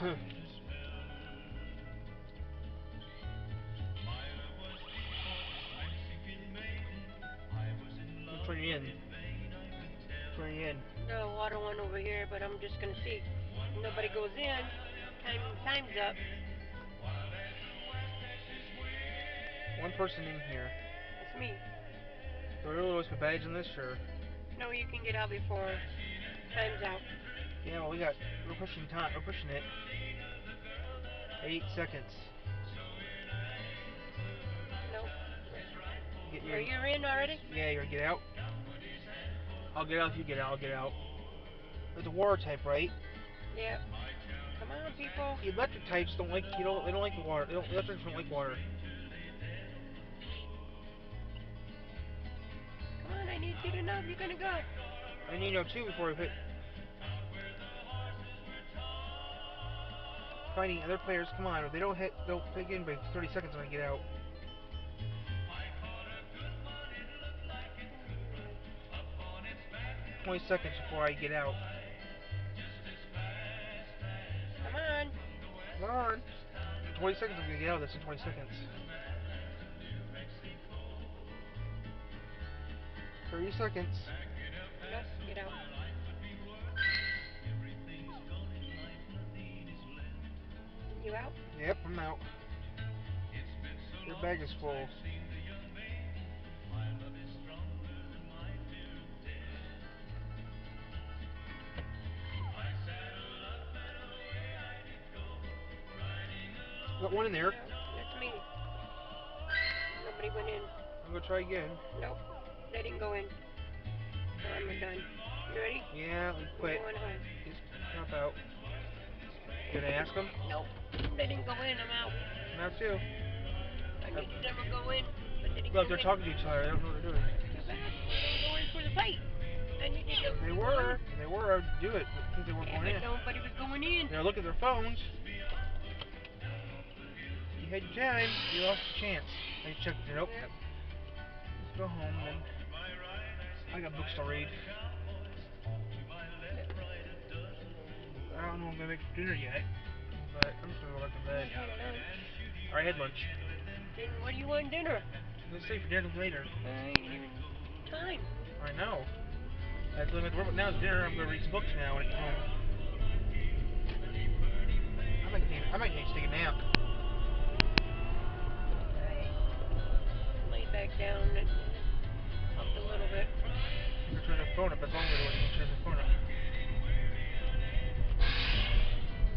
I'm putting you in. Putting you in. No water one over here, but I'm just gonna see. Nobody goes in. Time's up. One person in here. It's me. Do I really lose my badge in this, or? No, you can get out before time's out. Yeah, well, we're pushing time. We're pushing it. 8 seconds. Nope. Get Are your. you in already? Yeah, you're gonna get out. I'll get out if you get out. I'll get out. It's a water type, right? Yep. Come on, people. The electric types don't like they don't like the water. Electrics don't like water. Come on, I need you to know if you're gonna go. I need to know too before we hit. Finding other players. Come on, if they don't hit, they'll pick in by 30 seconds when I get out. 20 seconds before I get out. Come on. Come on. In 20 seconds I'm gonna get out of this in 20 seconds. 30 seconds. Nope, get out. You out? Yep, I'm out. Your bag is full. Got one in there. No, that's me. Nobody went in. I'm gonna try again. Nope. They didn't go in. So I'm done. You ready? Yeah, we I'm quit. going home. Just hop out. Did I ask them? Nope. They didn't go in. I'm out. I'm out too. I need them to go in, but they didn't Look, go they're in. talking to each other. I don't know what they're doing. Too bad. They didn't go in for the fight. I needed them They to go were. in. They were. Do it. I think they weren't Yeah, going but in. nobody was going in. They're looking at their phones. You had your time. You lost your chance. I checked it. Nope. Yep. Let's go home then. I got books to read. I don't know if I'm gonna make dinner yet, but I'm just gonna go back to bed. I had lunch. Then what do you want dinner? Let's save for dinner later. Ain't even time. I know. That's what I'm going to now is dinner. I'm gonna read some books now when I get home. I might need to take a nap. I lay back down and helped a little bit. I'm gonna turn the phone up. That's the only way to turn the phone up.